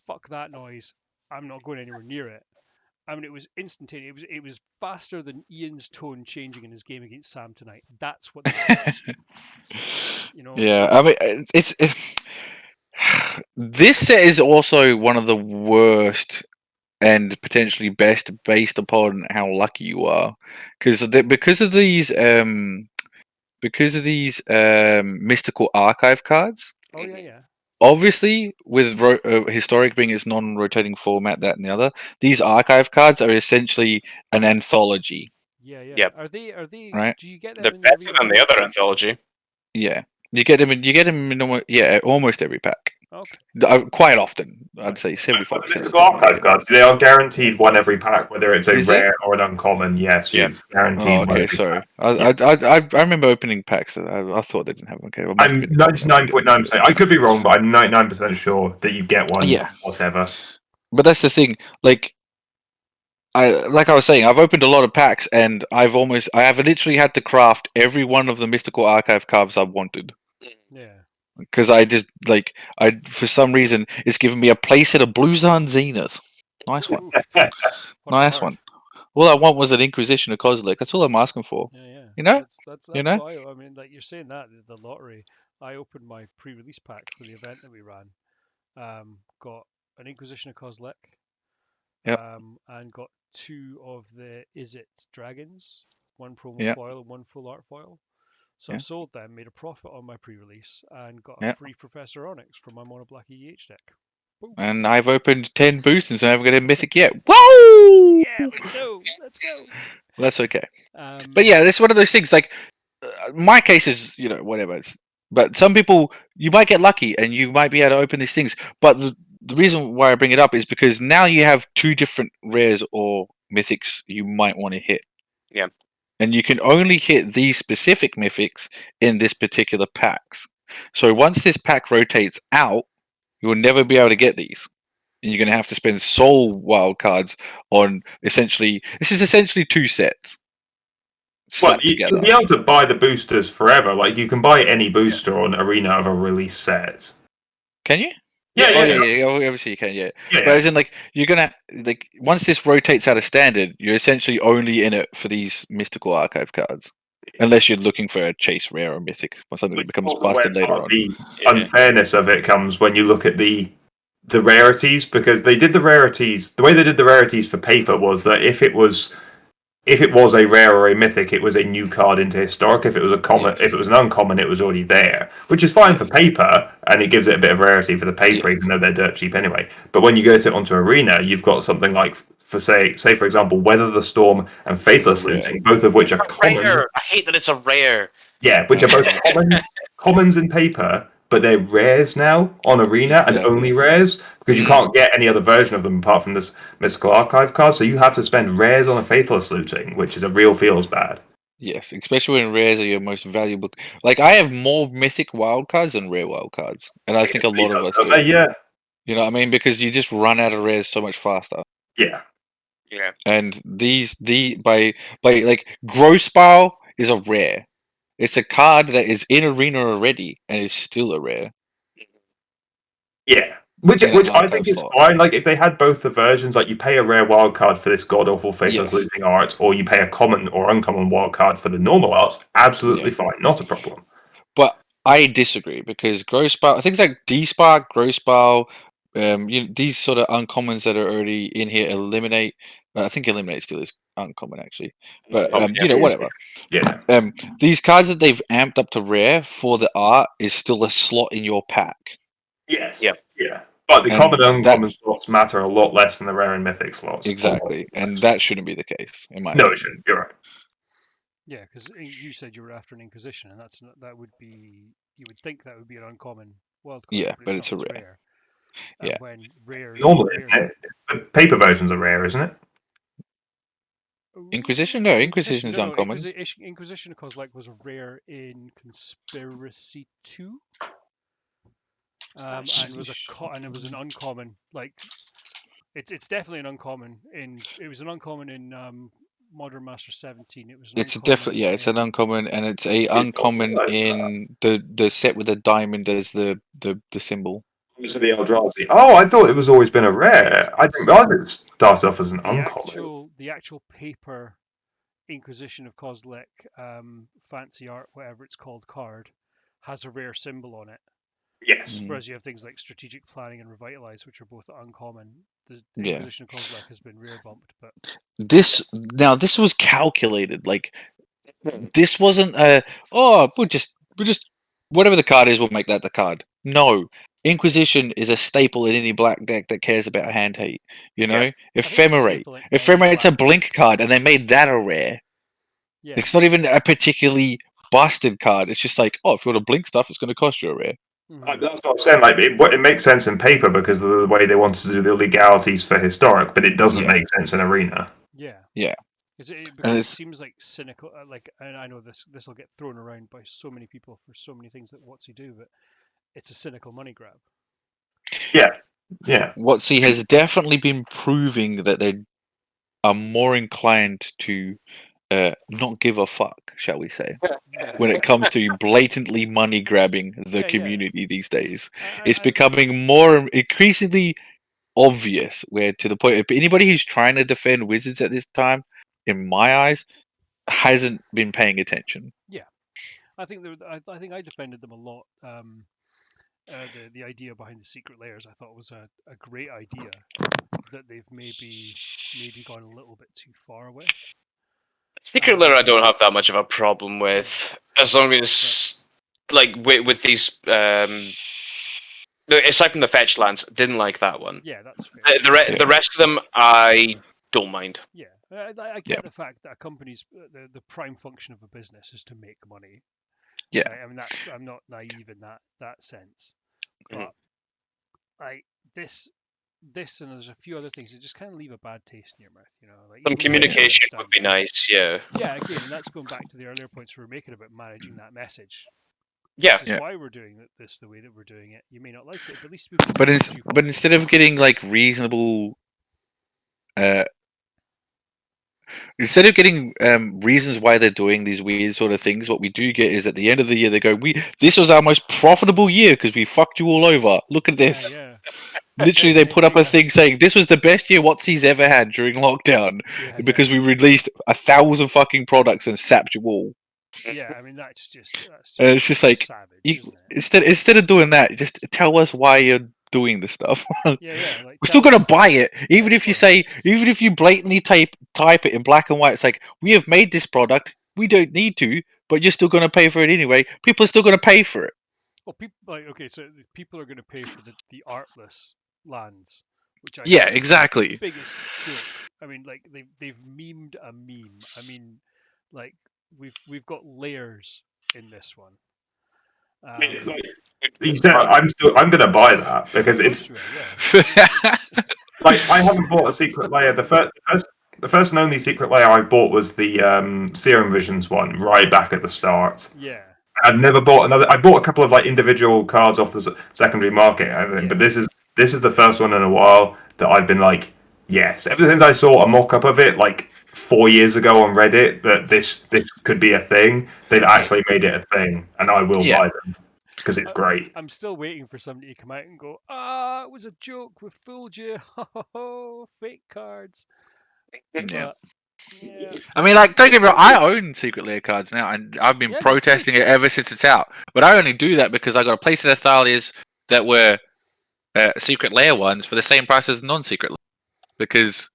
fuck that noise. I'm not going anywhere near it. I mean, it was instantaneous. It was faster than Ian's tone changing in his game against Sam tonight. That's what this was. Yeah, I mean, it's This set is also one of the worst and potentially best based upon how lucky you are, because because of these mystical archive cards. Oh yeah, yeah. Obviously, with historic being its non-rotating format, that and the other, these archive cards are essentially an anthology, Yeah, yeah. Yep. Are they? right? Do you get them They're in the better arena than the bundles? other anthology. Yeah, you get them in almost every pack. Okay. Quite often, I'd Right, say right. 75% But of the mystical time. You archive get them. cards, they are guaranteed one every pack, whether it's a Is it? rare or an uncommon. Yes, Yeah. it's guaranteed Oh, one okay. every Sorry, pack. Yeah. I remember opening packs. I thought they didn't have them. Okay, well, it must have I'm been a common. I think. 99.9%. I could be wrong, but I'm 99% sure that you get one, Yeah, whatever. but that's the thing. Like I was saying, I've opened a lot of packs, and I have literally had to craft every one of the mystical archive cards I wanted. Yeah. Because I just for some reason it's given me a place in a Blue Zone Zenith. Nice one, Oof. What a nice card. one. All I want was an Inquisition of Kozilek. That's all I'm asking for. Yeah, yeah. You know, That's you know. why I mean, like you're saying that the lottery. I opened my pre-release pack for the event that we ran. Got an Inquisition of Kozilek. Yep. And got 2 of the Is It dragons, 1 promo Yep. foil and 1 full art foil. So Yeah. I sold them, made a profit on my pre-release, and got a Yep. free Professor Onyx from my Mono Black EH deck. Boom. And I've opened 10 boosters and I haven't got a mythic yet. Whoa! Yeah, let's go, let's go. Well, that's okay. Um, But yeah, it's one of those things. Like my case is, whatever. But some people, you might get lucky and you might be able to open these things. But the reason why I bring it up is because now you have 2 different rares or mythics you might want to hit. Yeah. And you can only hit these specific mythics in this particular packs. So once this pack rotates out, you will never be able to get these. And you're going to have to spend soul wildcards on this is essentially 2 sets Well, slapped you'll together. be able to buy the boosters forever. Like, you can buy any booster on Arena of a release set. Can you? Yeah, Oh yeah, yeah. Obviously you can, yeah. yeah. But as in, you're gonna once this rotates out of standard, you're essentially only in it for these mystical archive cards, unless you're looking for a chase rare or mythic or something that Which becomes also where busted later on. the Yeah. unfairness of it comes when you look at the rarities, because they did the rarities. The way they did the rarities for paper was that if it was a rare or a mythic, it was a new card into historic. If it was a common, Yes. if it was an uncommon, it was already there, which is fine for paper, and it gives it a bit of rarity for the paper, Yes. even though they're dirt cheap anyway. But when you get it onto Arena, you've got something like, say for example, Weather the Storm and Faithless It's a rare. Looting, both of which are common. Rare. I hate that it's a rare. Yeah, which are both commons in paper, but they're rares now on Arena and Exactly. only rares because you can't get any other version of them apart from this Mystical Archive card. So you have to spend rares on a Faithless Looting, which is a real feels bad. Yes, especially when rares are your most valuable. Like I have more mythic wildcards than rare wildcards, and I think a lot of us do. Yeah, You know what I mean? Because you just run out of rares so much faster. yeah. Yeah. And by Growspile is a rare. It's a card that is in Arena already and is still a rare. Yeah. Which In an I archive think is slot. fine. Like, if they had both the versions, like you pay a rare wild card for this god awful Faithless Yes. Looting art, or you pay a common or uncommon wild card for the normal art, absolutely Yeah. fine, not a problem. But I disagree because Growspile, things like Despark, Growspile, these sort of uncommons that are already in here, Eliminate. I think Eliminate still is uncommon actually, but whatever. Yeah. These cards that they've amped up to rare for the art is still a slot in your pack. Yes. Yeah. Yeah. But the And common and that- uncommon slots matter a lot less than the rare and mythic slots. Exactly, and that shouldn't be the case in my No, opinion. it shouldn't. You're right. Yeah, because you said you were after an Inquisition, and that would be, you would think that would be an uncommon wildcard. Yeah, but it's it's a not, rare. And Yeah. when rare, Normally, isn't it? The paper versions are rare, isn't it? Inquisition? No, Inquisition is uncommon. Inquisition, because was a rare in Conspiracy 2. And it was an uncommon. It's definitely an uncommon it was an uncommon in Modern Master 17. It was an It's uncommon definitely it's an uncommon, and it's a uncommon in the set with the diamond as the symbol. So the Eldrazi. Oh, I thought it was always been a rare. I didn't realize it started off as an uncommon. The actual paper Inquisition of Kozilek, fancy art, whatever it's called, card has a rare symbol on it. Yes. Mm. Whereas you have things like Strategic Planning and Revitalize, which are both uncommon. The Yeah. Inquisition of Kozilek has been rare bumped, but This was calculated. Like Hmm. this wasn't we'll just whatever the card is, we'll make that the card. No. Inquisition is a staple in any black deck that cares about hand hate. You know? I think it's a Ephemerate. staple in any Ephemerate's a black deck. blink card, and they made that a rare. Yeah, It's not even a particularly busted card. It's just like, oh, if you want to blink stuff, it's going to cost you a rare. mhm. That's what I'm saying. Like, it makes sense in paper because of the way they wanted to do the legalities for historic, but it doesn't Yeah. make sense in arena. Yeah. Yeah. Because it it's- seems like cynical. Like, and I know this will get thrown around by so many people for so many things that WotC do, but it's a cynical money grab. Yeah. WotC has definitely been proving that they are more inclined to not give a fuck, shall we say, when it comes to blatantly money grabbing the Yeah. community these days. I- It's I- becoming more increasingly obvious where to the point anybody who's trying to defend Wizards at this time, in my eyes, hasn't been paying attention. I think I think I defended them a lot. The idea behind the secret layers I thought was a great idea that they've maybe gone a little bit too far with. Secret Lair, I don't have that much of a problem with, as long as like with these. Aside from the fetch lands, didn't like that one. Yeah, that's fair. The rest of them, I don't mind. Yeah, I get the fact that a company's the prime function of a business is to make money. Yeah. Right? I mean, I'm not naive in that sense, Mhm. but this and there's a few other things that just kind of leave a bad taste in your mouth. You know, like Some even though I communication would understand be it. nice, yeah. Yeah, again, and that's going back to the earlier points we were making about managing that message. Yeah. This is Yeah. why we're doing this the way that we're doing it. You may not like it, but at least we've But told you but properly. instead of getting like reasonable reasons why they're doing these weird sort of things, what we do get is at the end of the year they go, this was our most profitable year because we fucked you all over. Look at this. Yeah, Literally, they put up a Yeah. thing saying this was the best year WotC's ever had during lockdown yeah, because we released 1,000 fucking products and sapped you all. yeah. I mean, that's just And it's just like, savage, you, isn't it? instead of doing that, just tell us why you're doing this stuff. Yeah. Like, We're still tell- gonna buy it, even of if you course. say, even if you blatantly type it in black and white. It's like we have made this product. We don't need to, but you're still gonna pay for it anyway. People are still gonna pay for it. Well, people like okay, so people are going to pay for the artless lands, which I Yeah, think is exactly. the biggest joke. I mean, like they've memed a meme. I mean, like we've got layers in this one. I'm gonna buy that because it's like I haven't bought a secret layer. The first and only secret layer I've bought was the Serum Visions one right back at the start. Yeah. I've never bought another. I bought a couple of like individual cards off the secondary market, and everything, but this is the first one in a while that I've been like, yes. Ever since I saw a mock-up of it like 4 years ago on Reddit that this could be a thing, they've actually made it a thing, and I will buy them because it's great. I'm still waiting for somebody to come out and go, it was a joke. We fooled you. Fake cards. Yeah. But, yeah. I mean, like, don't get me wrong, I own Secret Lair cards now, and I've been Yeah, me too. protesting it ever since it's out. But I only do that because I got a place of Athalias that were Secret Lair ones for the same price as non-Secret Lair. Because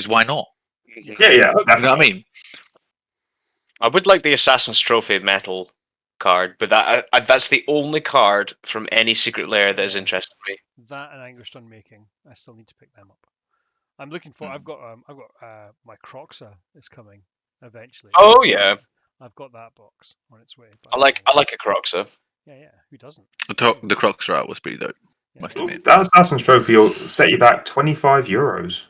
why not? Yeah, You know what I definitely. mean? I would like the Assassin's Trophy metal card, but that's the only card from any Secret Lair that is interested me. That and Angerstone Making. I still need to pick them up. I'm looking for. I've got my Croxa is coming eventually. Oh yeah, I've got that box on its way. I like a Croxa. Yeah. Who doesn't? The Crocs route was pretty dope. Yeah. Must admit. That Assassin's Trophy will set you back €25.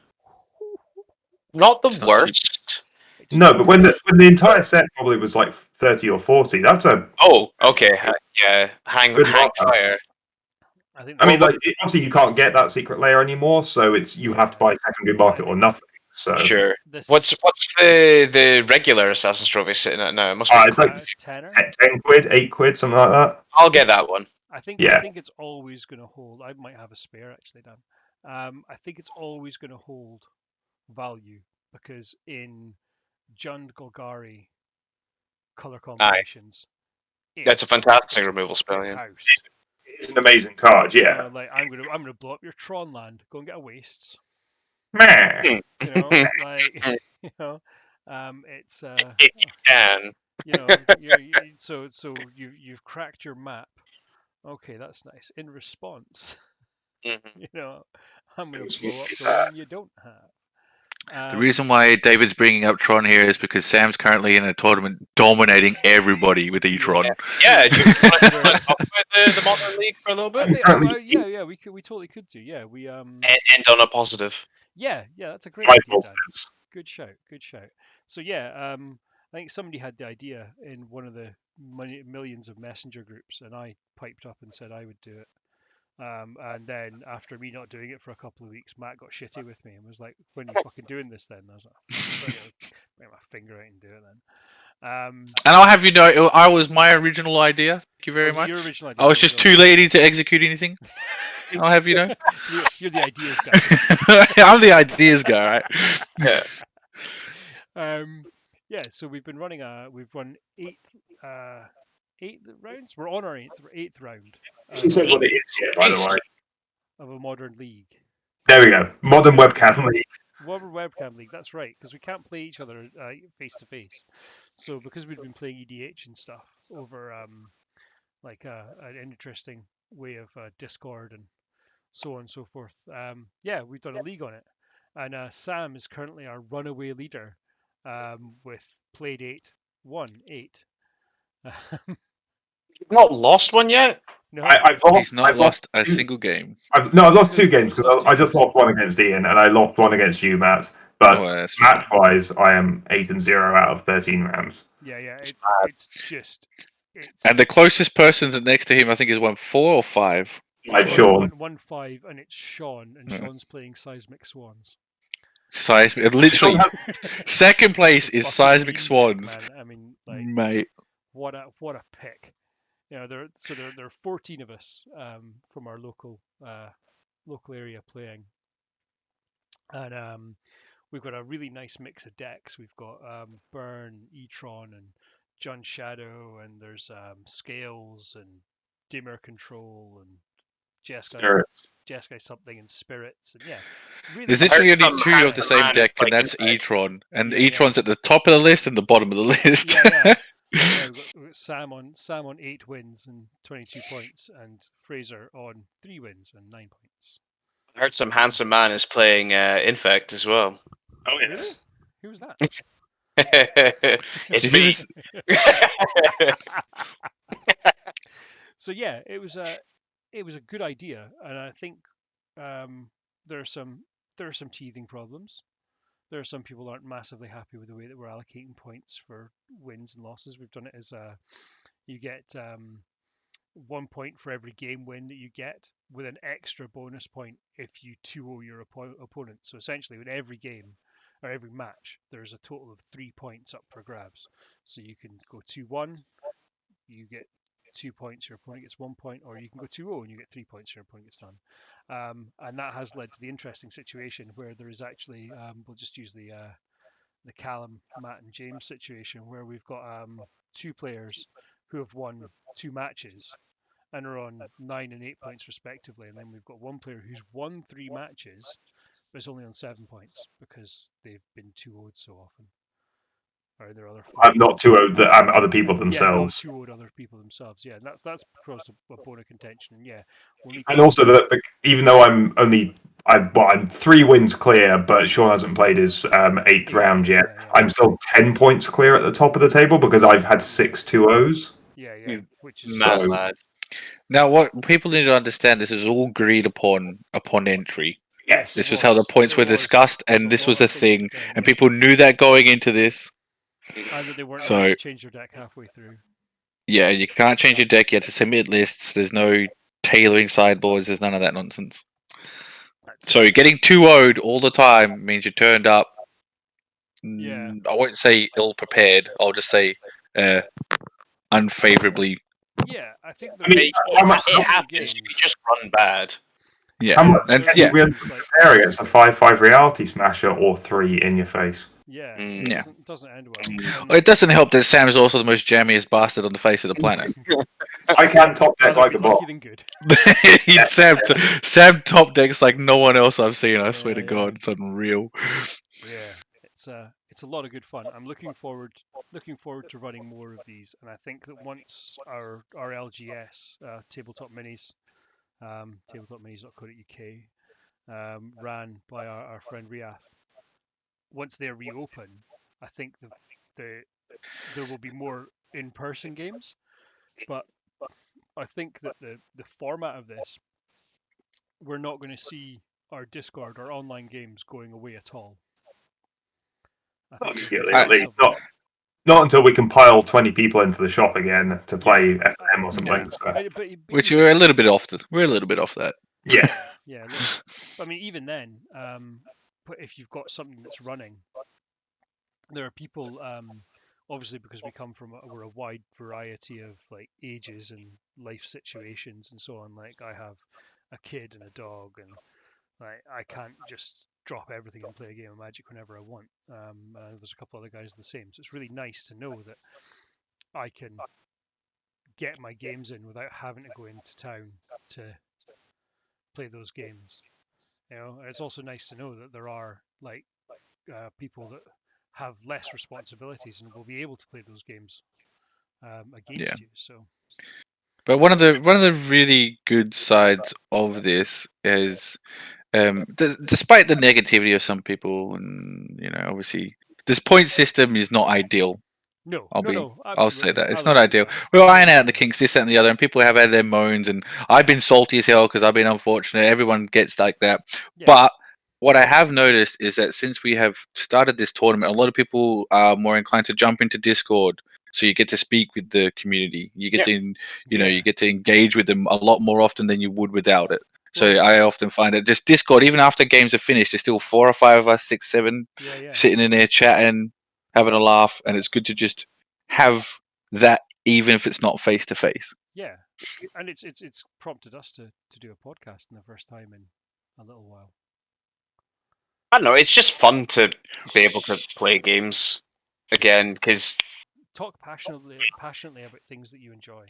Not the It's not worst. No, but when the entire set probably was like 30 or 40, that's a. Oh, okay. Yeah, hang Good luck. fire. I mean, like obviously you can't get that secret layer anymore, so you have to buy secondary market or nothing. So Sure. This What's the regular Assassin's Trophy sitting at now? It must be it's like tenner? 10 quid, 8 quid, something like that. I'll get that one. I think it's always going to hold. I might have a spare actually, Dan. I think it's always going to hold value because in Jund Golgari color combinations, That's a it's fantastic just removal spell. big Yeah. house. It's an amazing card, yeah. Like I'm gonna blow up your Tron land. Go and get a wastes. Meh. You know, like you know, it's If you can. you know, so you've cracked your map. Okay, that's nice. In response, Mhm. you know, I'm gonna It's- blow up it's, the one you don't have. The reason why David's bringing up Tron here is because Sam's currently in a tournament dominating everybody with E-Tron. Yeah, do you want to talk about the Modern League for a little I bit? think, yeah, we totally could do. Yeah, we End on a positive. yeah, that's a great Right, idea, Dan. positives. Good shout. So yeah, I think somebody had the idea in one of the millions of messenger groups, and I piped up and said I would do it. And then after me not doing it for a couple of weeks, Matt got shitty with me and was like, "When are you fucking doing this then?" I was like, "Bring my finger out and do it then." And I'll have you know, I was my original idea. Thank you very was it much. your original idea? I was just too lazy to execute anything. I'll have you know. You're the ideas guy. I'm the ideas guy, right? Yeah. Yeah, so we've been running we've run 8 rounds. We're on our eighth round She said what it is, yeah, by the way. of a modern league. There we go. Modern Webcam League. Modern webcam league, that's right, because we can't play each other face to face. So because we've been playing EDH and stuff over like an interesting way of Discord and so on and so forth. Yeah, we've done a league on it, and Sam is currently our runaway leader with Playdate 1-8. You've not lost one yet? No, I've He's not lost a single game. I've lost 2 games because I just lost one against Ian and I lost one against you, Matt. But Oh, that's true. match-wise, I am 8-0 out of 13 rounds. yeah, it's just it's And the closest person next to him, I think, is 4 or 5. Like Sean. 1-5, and it's Sean, and Yeah. Sean's playing Seismic Swans. Seismic. Literally, second place is Fucking Seismic beanbag, Swans. man. I mean, like, Mate. what a pick. You know, there are 14 of us from our local area playing, and we've got a really nice mix of decks. We've got Burn, E-Tron, and Jun Shadow, and there's Scales and Dimmer Control and Jeskai something and Spirits, and yeah, really There's nice. literally heard only some 2 of the same Hanselman deck, like and that's Impact. E-Tron. And Yeah, E-Tron's at the top of the list and the bottom of the list. Yeah. Yeah, we've got Sam on 8 wins and 22 points, and Fraser on 3 wins and 9 points. I heard some handsome man is playing Infect as well. Oh, Really? Who's that? It's me. So yeah, it was a good idea, and I think there are some teething problems. There are some people aren't massively happy with the way that we're allocating points for wins and losses. We've done it as you get 1 point for every game win that you get, with an extra bonus point if you 2-0 your opponent. So essentially, with every game or every match, there's a total of 3 points up for grabs. So you can go 2-1, you get 2 points, your opponent gets 1 point, or you can go 2-0 and you get 3 points, your opponent gets none. And that has led to the interesting situation where there is actually, we'll just use the Callum, Matt, and James situation, where we've got 2 players who have won 2 matches and are on 9 and 8 points respectively, and then we've got 1 player who's won 3 matches but is only on 7 points because they've been 2-0'd so often. Or their other I'm not too old. Other people themselves. Yeah, not 2-0'd other people themselves. Yeah, and that's caused a bone of contention. And yeah, we'll need And also that even though I'm 3 wins clear, but Sean hasn't played his 8th round yet. Yeah. I'm still 10 points clear at the top of the table because I've had 6 2-0s. Yeah, which is Mad So- lad. Now, what people need to understand, this is all agreed upon entry. Yes. This was how the points were discussed, and this was a thing, and yeah. people knew that going into this. And that they weren't So- allowed to change their deck halfway through. Yeah, you can't change your deck. You have to submit lists. There's no tailoring sideboards. There's none of that nonsense. That's So getting 2-0'd all the time means you turned up. Yeah. I won't say ill prepared. I'll just say unfavorably. yeah, I think I mean, how much- It happens. You just run bad. Yeah, How much and can yeah, you really compare against a 5/5 reality smasher or 3 in your face? Yeah, Mm. it Yeah. doesn't end well. And Well, it doesn't help that Sam is also the most jammiest bastard on the face of the planet. I can top deck rather like be a bot. lucky than good. Sam top decks like no one else I've seen. I swear to Yeah, God, it's unreal. Yeah, it's a lot of good fun. I'm looking forward to running more of these, and I think that once our LGS tabletop minis, tabletopminis.co.uk, ran by our friend Riath, once they reopen, I think there will be more in-person games, but I think that the format of this, we're not going to see our Discord, our online games going away at all. I think there'll be Immediately, lots at least. of them. Not until we compile 20 people into the shop again to play Yeah, FM or something. So, But Which even we're a then- little bit off. We're a little bit off that. yeah. Yeah, a little bit. But I mean, even then, but if you've got something that's running, there are people, obviously because we're a wide variety of like ages and life situations and so on. Like I have a kid and a dog, and like I can't just drop everything and play a game of Magic whenever I want. There's a couple other guys the same, so it's really nice to know that I can get my games in without having to go into town to play those games. You know, and it's also nice to know that there are like people that have less responsibilities and will be able to play those games against you. So, But one of the really good sides of this is, despite the negativity of some people, and obviously this point system is not ideal. no, I'll say absolutely. that I it's like not ideal. that. We're ironing out the kinks, this, that, and the other, and people have had their moans, and I've been salty as hell because I've been unfortunate. Everyone gets like that, Yeah. but what I have noticed is that since we have started this tournament, a lot of people are more inclined to jump into Discord. So you get to speak with the community. You get to, you get to engage with them a lot more often than you would without it. So Well, I often find that just Discord, even after games are finished, there's still 4 or 5 of us, 6, 7, yeah. sitting in there chatting, having a laugh, and it's good to just have that, even if it's not face to face. Yeah, and it's prompted us to do a podcast in the first time in a little while. I don't know. It's just fun to be able to play games again because Talk passionately about things that you enjoy.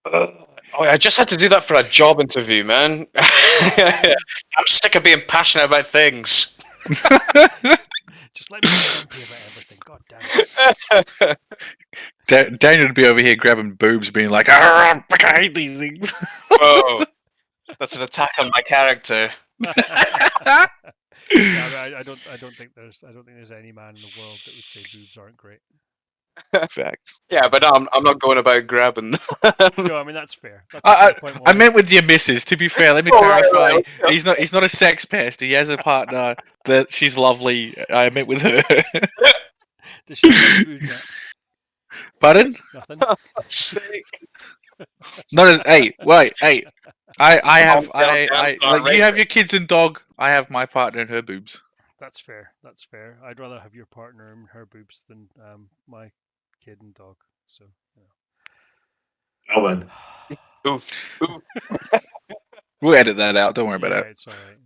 I just had to do that for a job interview, man. I'm sick of being passionate about things. Just let me be grumpy about everything. God damn it. Daniel would be over here grabbing boobs, being like, "I hate these things." Whoa, that's an attack on my character. Yeah, I don't think there's any man in the world that would say boobs aren't great. Facts. Yeah, but I'm not going about grabbing. No, I mean that's fair. That's a fair point. I meant with your missus. To be fair, let me Oh, right, clarify. right, okay. He's not a sex pest. He has a partner that she's lovely. I meant with her. Does she have boobs yet? Pardon? Nothing. Not as hey, wait, hey. I have Calm down, like you have your kids and dog. I have my partner and her boobs. That's fair. That's fair. I'd rather have your partner and her boobs than my kid and dog. So, Well then. Oof. We'll edit that out. Don't worry about yeah, it. it's all right.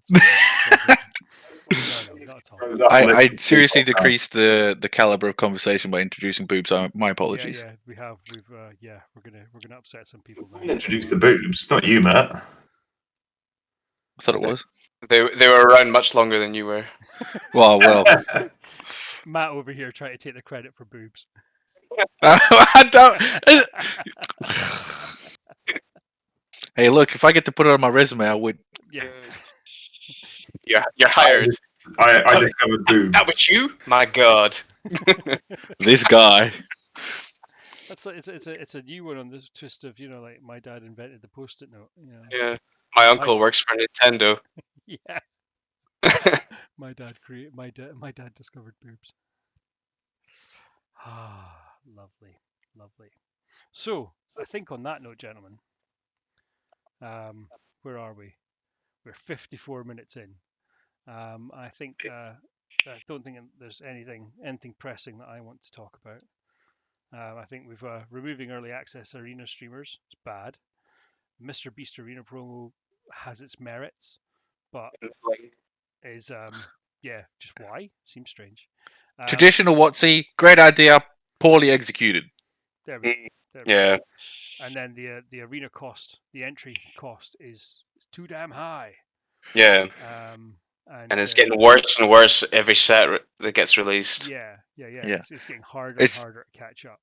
It's all good. No, not at all. I seriously decreased the caliber of conversation by introducing boobs. My apologies. Yeah, we're gonna upset some people now. Introduce the boobs, not you, Matt. I thought it was. They were around much longer than you were. Well. Matt over here trying to take the credit for boobs. I don't. Hey, look! If I get to put it on my resume, I would. Yeah. You're hired. I discovered boobs. That was you? My God. This guy. It's a new one on this twist of like my dad invented the post-it note. Yeah. My uncle works for Nintendo. Yeah. My dad discovered boobs. Ah, lovely. So I think on that note, gentlemen, where are we? We're 54 minutes in. I think I don't think there's anything pressing that I want to talk about. I think we've removing early access arena streamers. It's bad. Mr. Beast Arena promo has its merits, but is just why? Seems strange. Traditional Watsy, great idea, poorly executed. There we go. There we go. Yeah. And then the arena cost, the entry cost is too damn high. Yeah. And it's getting worse and worse every set that gets released. Yeah. Yeah. It's getting harder It's- and harder to catch up.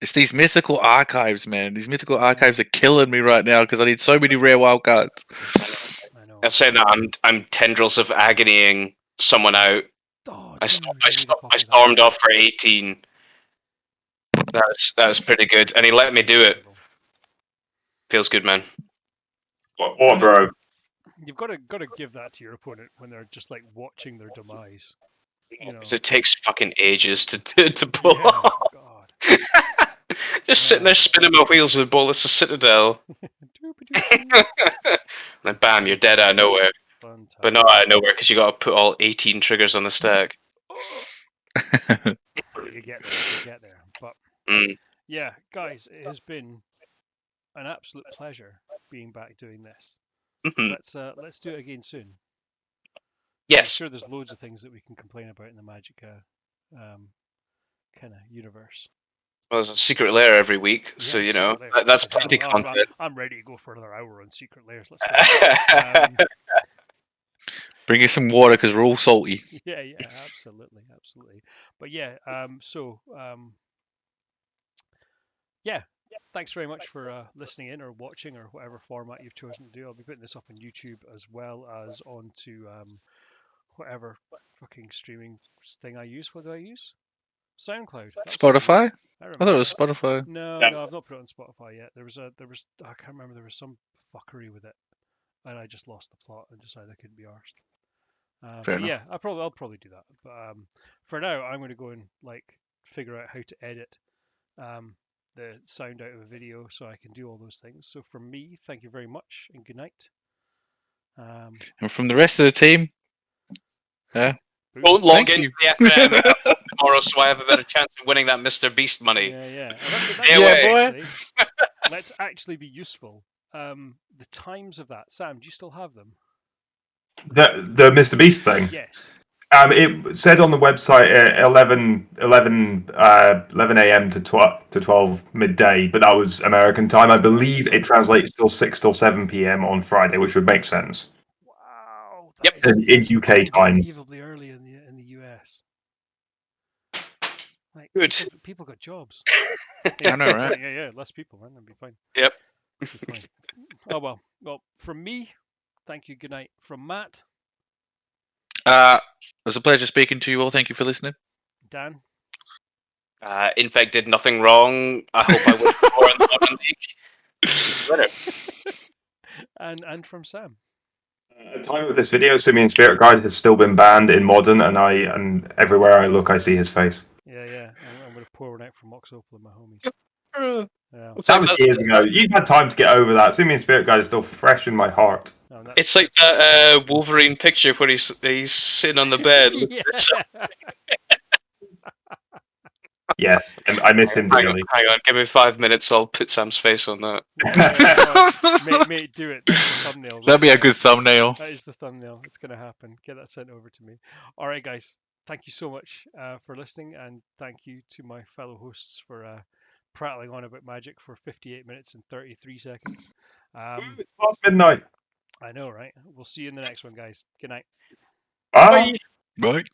It's these mythical archives, man. These mythical archives are killing me right now because I need so many rare wildcards. I know. I say that I'm tendrils of agonying someone out. Oh, I dude, I need to fucking stormed off for 18. That was pretty good, and he let me do it. Feels good, man. What, bro? You've got to give that to your opponent when they're just like watching their demise. You know. 'Cause it takes fucking ages to pull Yeah, off. God. Just sitting there spinning my wheels with Bolus of Citadel. Doop-a-doop. And then bam, you're dead out of nowhere. Fantastic. But not out of nowhere because you got to put all 18 triggers on the stack. You get there. But Mm. yeah, guys, it has been an absolute pleasure being back doing this. Mhm. Let's do it again soon. Yes. I'm sure there's loads of things that we can complain about in the Magic kind of universe. Well, there's a secret lair every week, so Yeah, you know Secret Lair. that's Hell, plenty content. I'm ready to go for another hour on Secret Lairs. Let's go. Bring you some water because we're all salty. Yeah, absolutely. But yeah, yeah, thanks very much for listening in or watching or whatever format you've chosen to do. I'll be putting this up on YouTube as well as onto whatever fucking streaming thing I use. What do I use? SoundCloud. That's what I use. Spotify? I I remember. thought it was Spotify. No, Yeah. no, I've not put it on Spotify yet. There was I can't remember. There was some fuckery with it, and I just lost the plot and decided I couldn't be arsed. Fair But enough. yeah, I'll probably do that. But for now, I'm going to go and like figure out how to edit the sound out of a video so I can do all those things. So from me, thank you very much and good night. And from the rest of the team, Don't Boots. log Thank into you. the FNM tomorrow, so I have a better chance of winning that Mr. Beast money. Yeah. Stay away. Actually, let's actually be useful. The times of that, Sam, do you still have them? The Mr. Beast thing. Yes. It said on the website 11 a.m. to 12 midday, but that was American time. I believe it translates till 6 till 7 p.m. on Friday, which would make sense. Wow. Yep. that is In UK time. unbelievably early in the US. Like, Good. People got jobs. I know, right? Yeah. Less people, man. That'd be fine. Yep. Be fine. Oh well. Well, from me, thank you. Good night. From Matt, it was a pleasure speaking to you all. Thank you for listening. Dan, Infect did nothing wrong. I hope I win more in the Modern League. See you later. and from Sam. At the time of this video, Simeon Spirit Guide has still been banned in Modern, and everywhere I look, I see his face. Yeah. I'm going to pour one out for Mox Opal and my homies. Yeah. That was years ago. You've had time to get over that. Simeon Spirit Guide is still fresh in my heart. No, that's- It's like that Wolverine picture where he's sitting on the bed. Yeah. Yes, and I miss him Hang dearly. on, give me 5 minutes. I'll put Sam's face on that. Mate, do it. That's the thumbnail. That'd be a right good thumbnail. there. That is the thumbnail. It's going to happen. Get that sent over to me. All right, guys. Thank you so much for listening, and thank you to my fellow hosts for prattling on about Magic for 58 minutes and 33 seconds. It's past midnight. I know, right? We'll see you in the next one, guys. Good night. Bye. Right.